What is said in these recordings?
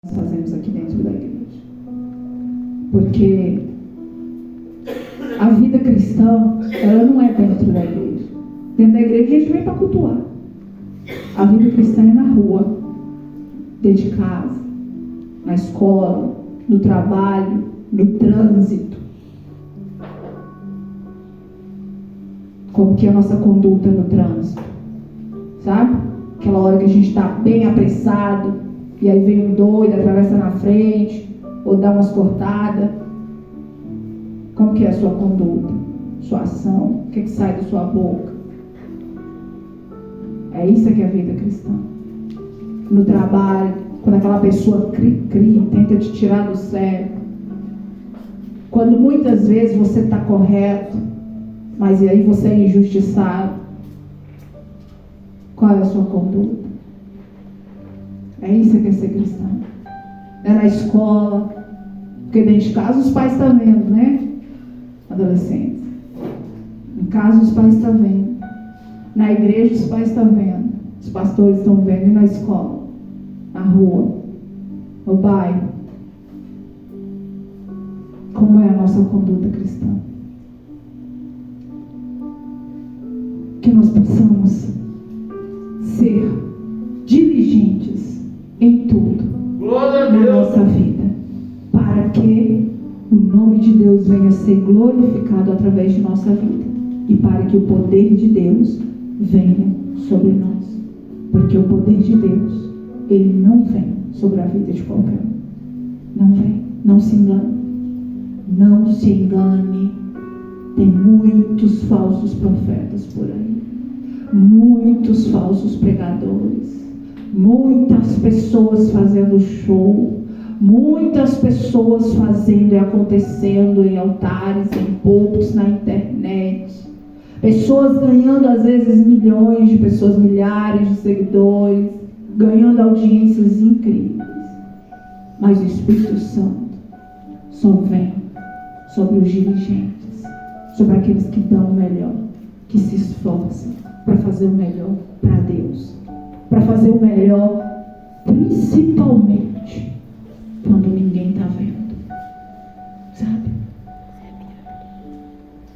nós fazemos aqui dentro da igreja. Porque a vida cristã, ela não é dentro da igreja. Dentro da igreja a gente vem para cultuar. A vida cristã é na rua, dentro de casa, na escola, no trabalho, no trânsito. Como que é a nossa conduta no trânsito? Sabe? Aquela hora que a gente está bem apressado, e aí vem um doido, atravessa na frente, ou dá umas cortadas. Como que é a sua conduta? Sua ação? O que sai da sua boca? É isso que é a vida cristã. No trabalho, quando aquela pessoa cri, tenta te tirar do sério. Quando muitas vezes você está correto, mas e aí você é injustiçado. Qual é a sua conduta? É isso que é ser cristão. É na escola, porque dentro de casa os pais estão vendo, né? Adolescentes. Em casa os pais estão vendo. Na igreja os pais estão vendo. Os pastores estão vendo. E na escola, na rua, no bairro. Como é a nossa conduta cristã? Que nós possamos ser diligentes em tudo na nossa vida, para que o nome de Deus venha a ser glorificado através de nossa vida e para que o poder de Deus venha sobre nós, porque o poder de Deus, ele não vem sobre a vida de qualquer um. Não vem. Não se engane. Não se engane. Tem muitos falsos profetas por aí, muitos falsos pregadores, muitas pessoas fazendo show, muitas pessoas fazendo e acontecendo em altares, em púlpitos, na internet, pessoas ganhando às vezes milhões de pessoas, milhares de seguidores, ganhando audiências incríveis, mas o Espírito Santo só vem sobre os diligentes, sobre aqueles que dão o melhor, que se esforçam para fazer o melhor para Deus, para fazer o melhor, principalmente quando ninguém está vendo, sabe?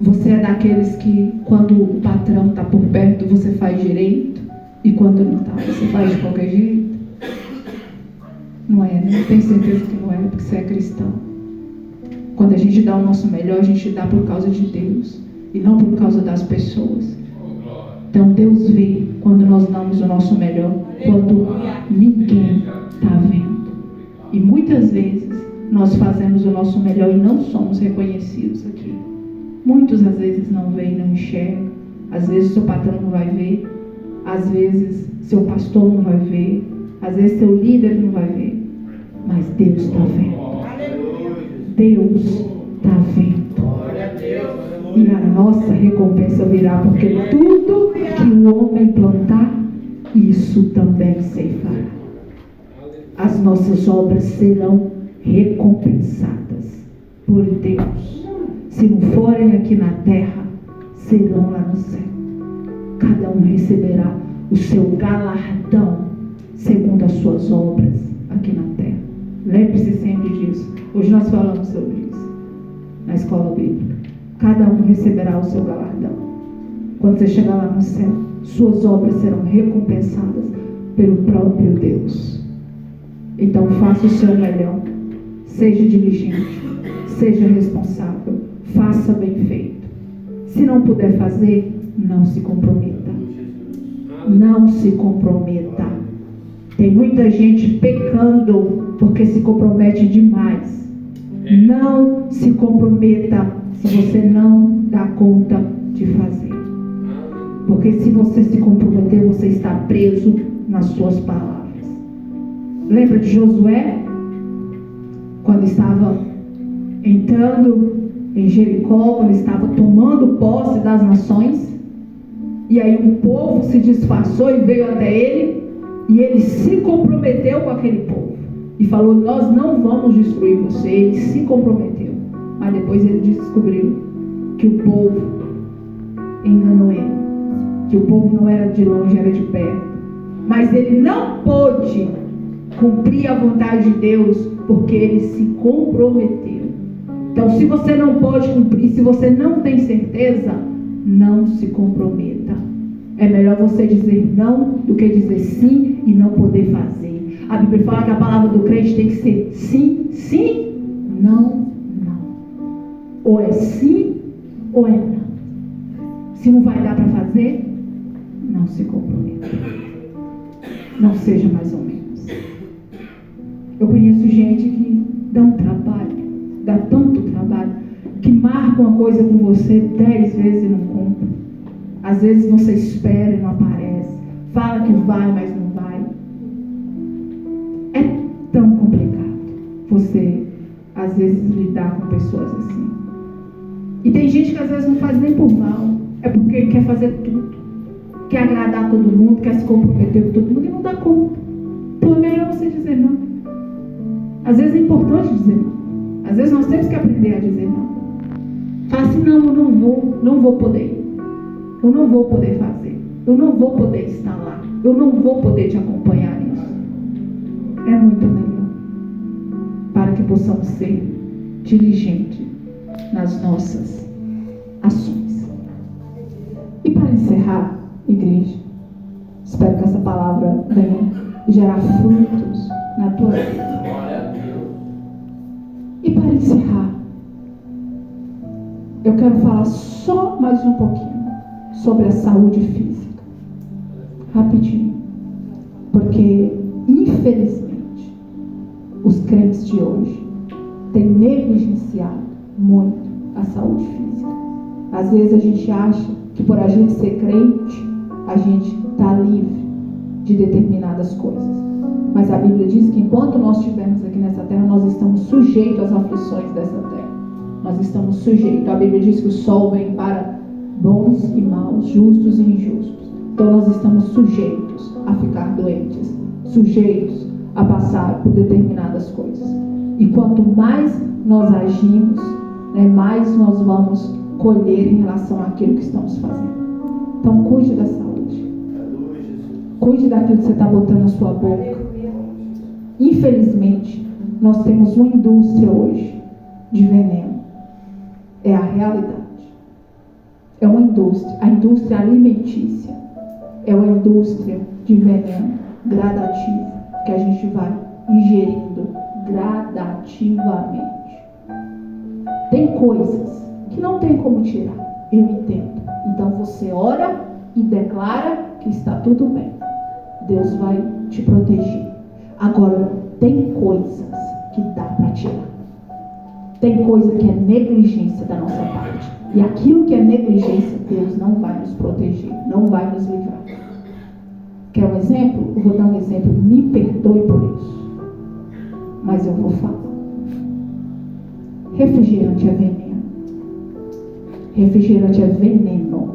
Você é daqueles que quando o patrão está por perto você faz direito e quando não está você faz de qualquer jeito? Não é, né? Tenho certeza que não é, porque você é cristão. Quando a gente dá o nosso melhor, a gente dá por causa de Deus e não por causa das pessoas. Então Deus vê quando nós damos o nosso melhor, quando ninguém está vendo. E muitas vezes nós fazemos o nosso melhor e não somos reconhecidos aqui. Muitos às vezes não veem, não enxergam. Às vezes seu patrão não vai ver. Às vezes seu pastor não vai ver. Às vezes seu líder não vai ver. Mas Deus está vendo. Deus está vendo. E a nossa recompensa virá, porque tudo que o homem plantar, isso também ceifará. As nossas obras serão recompensadas por Deus. Se não forem aqui na terra, serão lá no céu. Cada um receberá o seu galardão segundo as suas obras aqui na terra. Lembre-se sempre disso. Hoje nós falamos sobre isso na escola bíblica. Cada um receberá o seu galardão. Quando você chegar lá no céu, suas obras serão recompensadas pelo próprio Deus. Então faça o seu melhor. Seja diligente. Seja responsável. Faça bem feito. Se não puder fazer, não se comprometa. Não se comprometa. Tem muita gente pecando porque se compromete demais. Não se comprometa se você não dá conta de fazer. Porque se você se comprometer, você está preso nas suas palavras. Lembra de Josué? Quando estava entrando em Jericó, quando estava tomando posse das nações, e aí um povo se disfarçou e veio até ele, e ele se comprometeu com aquele povo e falou: nós não vamos destruir você. Ele se comprometeu, mas depois ele descobriu que o povo enganou ele, que o povo não era de longe, era de perto. Mas ele não pôde cumprir a vontade de Deus, porque Ele se comprometeu. Então, se você não pode cumprir, se você não tem certeza, não se comprometa. É melhor você dizer não do que dizer sim e não poder fazer. A Bíblia fala que a palavra do crente tem que ser sim, sim, não, não. Ou é sim, ou é não. Se não vai dar para fazer, não se comprometa. Não seja mais ou menos. Eu conheço gente que dá um trabalho, dá tanto trabalho, que marca uma coisa com você 10 vezes e não cumpre. Às vezes você espera e não aparece. Fala que vai, mas não vai. É tão complicado você, às vezes, lidar com pessoas assim. E tem gente que às vezes não faz nem por mal. É porque quer fazer tudo. Quer agradar todo mundo, quer se comprometer com todo mundo e não dá conta. Então é melhor você dizer não. Às vezes é importante dizer não. Às vezes nós temos que aprender a dizer não. Fala assim, não, eu não vou poder ir. Eu não vou poder fazer. Eu não vou poder estar lá. Eu não vou poder te acompanhar nisso. É muito melhor. Para que possamos ser diligentes nas nossas ações. E para encerrar, igreja, espero que essa palavra venha gerar frutos na tua vida. E para encerrar, eu quero falar só mais um pouquinho sobre a saúde física. Rapidinho. Porque, infelizmente, os crentes de hoje têm negligenciado muito a saúde física. Às vezes a gente acha que por a gente ser crente, a gente está livre de determinadas coisas. Mas a Bíblia diz que enquanto nós estivermos aqui nessa terra, nós estamos sujeitos às aflições dessa terra. Nós estamos sujeitos. A Bíblia diz que o sol vem para bons e maus, justos e injustos. Então nós estamos sujeitos a ficar doentes, sujeitos a passar por determinadas coisas. E quanto mais nós agimos, mais nós vamos colher em relação àquilo que estamos fazendo. Então cuide da saúde. Cuide daquilo que você está botando na sua boca. Infelizmente, nós temos uma indústria hoje de veneno. É a realidade. É uma indústria, a indústria alimentícia. É uma indústria de veneno gradativo, que a gente vai ingerindo gradativamente. Tem coisas que não tem como tirar, eu entendo. Então você ora e declara que está tudo bem. Deus vai te proteger. Agora, tem coisas que dá para tirar. Tem coisa que é negligência da nossa parte. E aquilo que é negligência, Deus não vai nos proteger, não vai nos livrar. Quer um exemplo? Eu vou dar um exemplo. Me perdoe por isso. Mas eu vou falar. Refrigerante é veneno. Refrigerante é veneno.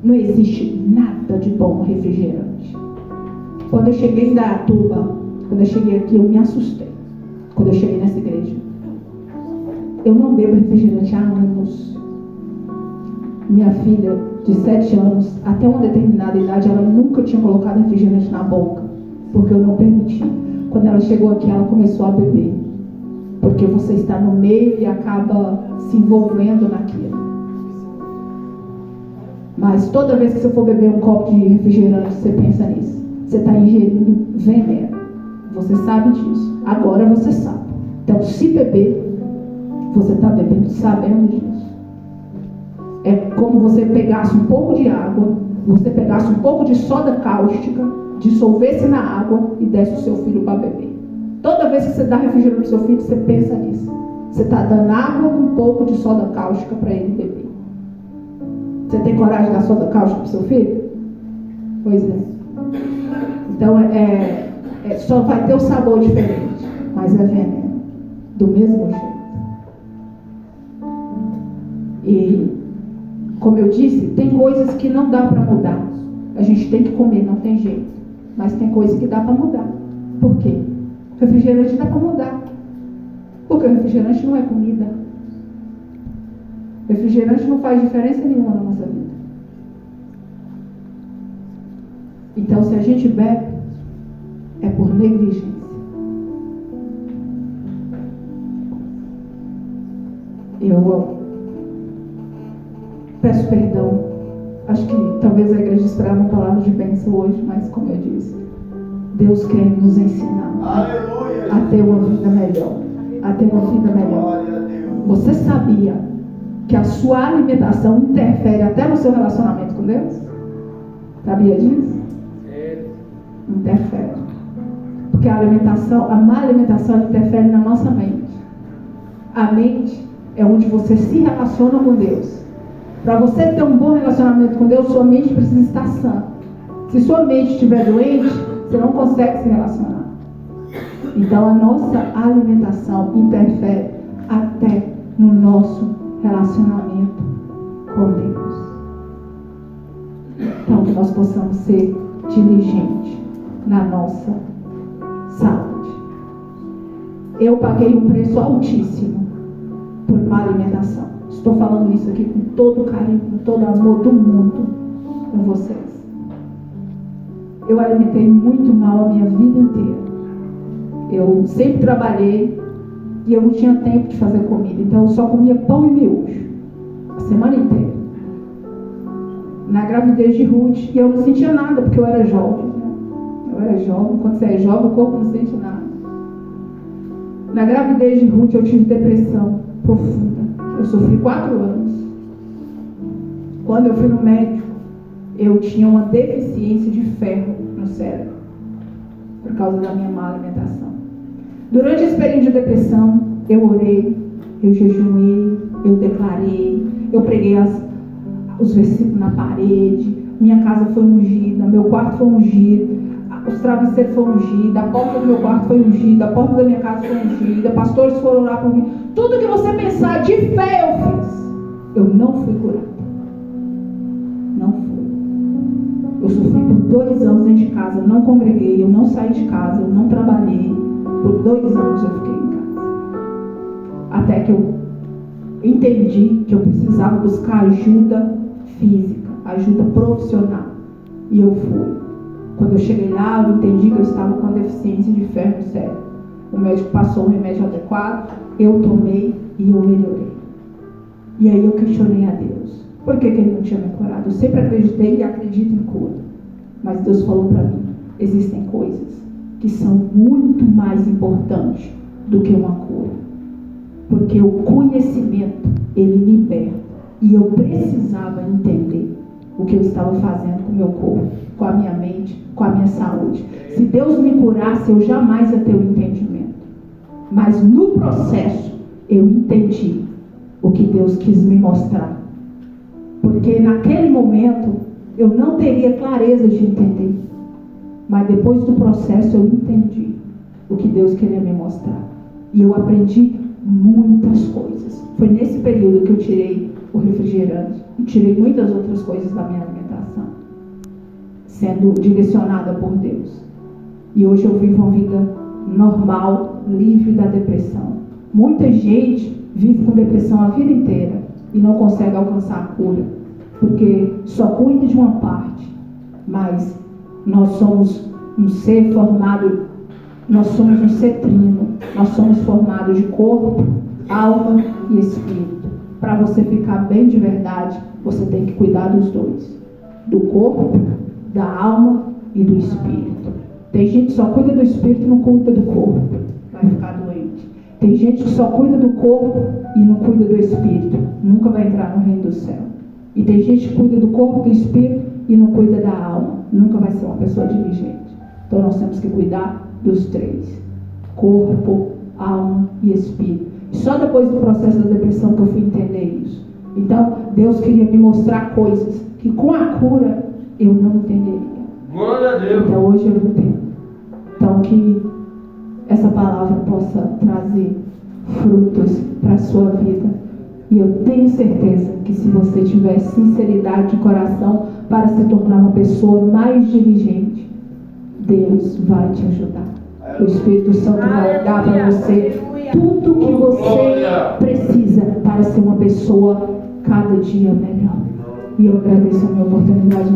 Não existe nada de bom no refrigerante. Quando eu cheguei em Dayatuba, quando eu cheguei aqui, eu me assustei. Quando eu cheguei nessa igreja. Eu não bebo refrigerante há anos. Minha filha, de 7 anos, até uma determinada idade, ela nunca tinha colocado refrigerante na boca, porque eu não permiti. Quando ela chegou aqui, ela começou a beber. Porque você está no meio e acaba se envolvendo naquilo. Mas toda vez que você for beber um copo de refrigerante, você pensa nisso. Você está ingerindo veneno. Você sabe disso. Agora você sabe. Então, se beber, você está bebendo sabendo disso. É como você pegasse um pouco de água, você pegasse um pouco de soda cáustica, dissolvesse na água e desse o seu filho para beber. Toda vez que você dá refrigerante para o seu filho, você pensa nisso. Você está dando água com um pouco de soda cáustica para ele beber. Você tem coragem de dar soda cáustica para o seu filho? Pois é. Então, só vai ter um sabor diferente, mas é veneno. Do mesmo jeito. E, como eu disse, tem coisas que não dá para mudar. A gente tem que comer, não tem jeito. Mas tem coisas que dá para mudar. Por quê? Refrigerante dá para mudar. Porque o refrigerante não é comida. Refrigerante não faz diferença nenhuma na nossa vida. Então, se a gente bebe, é por por negligência. Eu peço perdão. Acho que talvez a igreja esperava uma palavra de bênção hoje, mas como eu disse, Deus quer nos ensinar a ter uma vida melhor. A ter uma vida melhor. Você sabia que a sua alimentação interfere até no seu relacionamento com Deus? Sabia disso? Interfere. Porque a má alimentação interfere na nossa mente. A mente é onde você se relaciona com Deus. Para você ter um bom relacionamento com Deus, sua mente precisa estar sã. Se sua mente estiver doente, você não consegue se relacionar. Então a nossa alimentação interfere até no nosso relacionamento com Deus. Então que nós possamos ser diligentes na nossa saúde. Eu paguei um preço altíssimo por má alimentação. Estou falando isso aqui com todo o carinho, com todo o amor do mundo com vocês. Eu alimentei muito mal a minha vida inteira. Eu sempre trabalhei e eu não tinha tempo de fazer comida. Então eu só comia pão e miojo a semana inteira. Na gravidez de Ruth, e eu não sentia nada porque eu era jovem. Eu era jovem. Quando você é jovem, o corpo não sente nada. Na gravidez de Ruth eu tive depressão profunda. Eu sofri 4 anos. Quando eu fui no médico, eu tinha uma deficiência de ferro no cérebro, por causa da minha má alimentação. Durante esse período de depressão, eu orei, eu jejuei, eu declarei, eu preguei os versículos na parede, minha casa foi ungida, meu quarto foi ungido, os travesseiros foram ungidos, a porta do meu quarto foi ungida, a porta da minha casa foi ungida, pastores foram orar por mim. Tudo que você pensar de fé eu fiz. Eu não fui curada. Não fui. Eu sofri por 2 anos dentro de casa, eu não congreguei, eu não saí de casa, eu não trabalhei. Por 2 anos eu fiquei em casa. Até que eu entendi que eu precisava buscar ajuda física, ajuda profissional. E eu fui. Quando eu cheguei lá, eu entendi que eu estava com a deficiência de ferro no cérebro. O médico passou o remédio adequado, eu tomei e eu melhorei. E aí eu questionei a Deus. Por que ele não tinha me curado? Eu sempre acreditei e acredito em cura. Mas Deus falou para mim, existem coisas que são muito mais importantes do que uma cura. Porque o conhecimento, ele liberta. E eu precisava entender o que eu estava fazendo com o meu corpo, com a minha mente, com a minha saúde. Se Deus me curasse, eu jamais ia ter o entendimento. Mas no processo, eu entendi o que Deus quis me mostrar. Porque naquele momento, eu não teria clareza de entender. Mas depois do processo, eu entendi o que Deus queria me mostrar. E eu aprendi muitas coisas. Foi nesse período que eu tirei o refrigerante e tirei muitas outras coisas da minha alimentação, sendo direcionada por Deus. E hoje eu vivo uma vida normal, livre da depressão. Muita gente vive com depressão a vida inteira e não consegue alcançar a cura, porque só cuida de uma parte. Mas nós somos um ser formado, nós somos um ser trino, nós somos formados de corpo, alma e espírito. Para você ficar bem de verdade, você tem que cuidar dos dois, do corpo, da alma e do espírito. Tem gente que só cuida do espírito e não cuida do corpo, vai ficar doente. Tem gente que só cuida do corpo e não cuida do espírito, nunca vai entrar no reino do céu. E tem gente que cuida do corpo e do espírito e não cuida da alma, nunca vai ser uma pessoa diligente. Então nós temos que cuidar dos 3, corpo, alma e espírito. Só depois do processo da depressão que eu fui entender isso. Então Deus queria me mostrar coisas que com a cura eu não entenderia. Glória a Deus. Então hoje eu entendo. Então que essa palavra possa trazer frutos para a sua vida. E eu tenho certeza que se você tiver sinceridade de coração para se tornar uma pessoa mais diligente, Deus vai te ajudar. O Espírito Santo vai dar para você tudo que você precisa para ser uma pessoa cada dia melhor. E eu agradeço a minha oportunidade.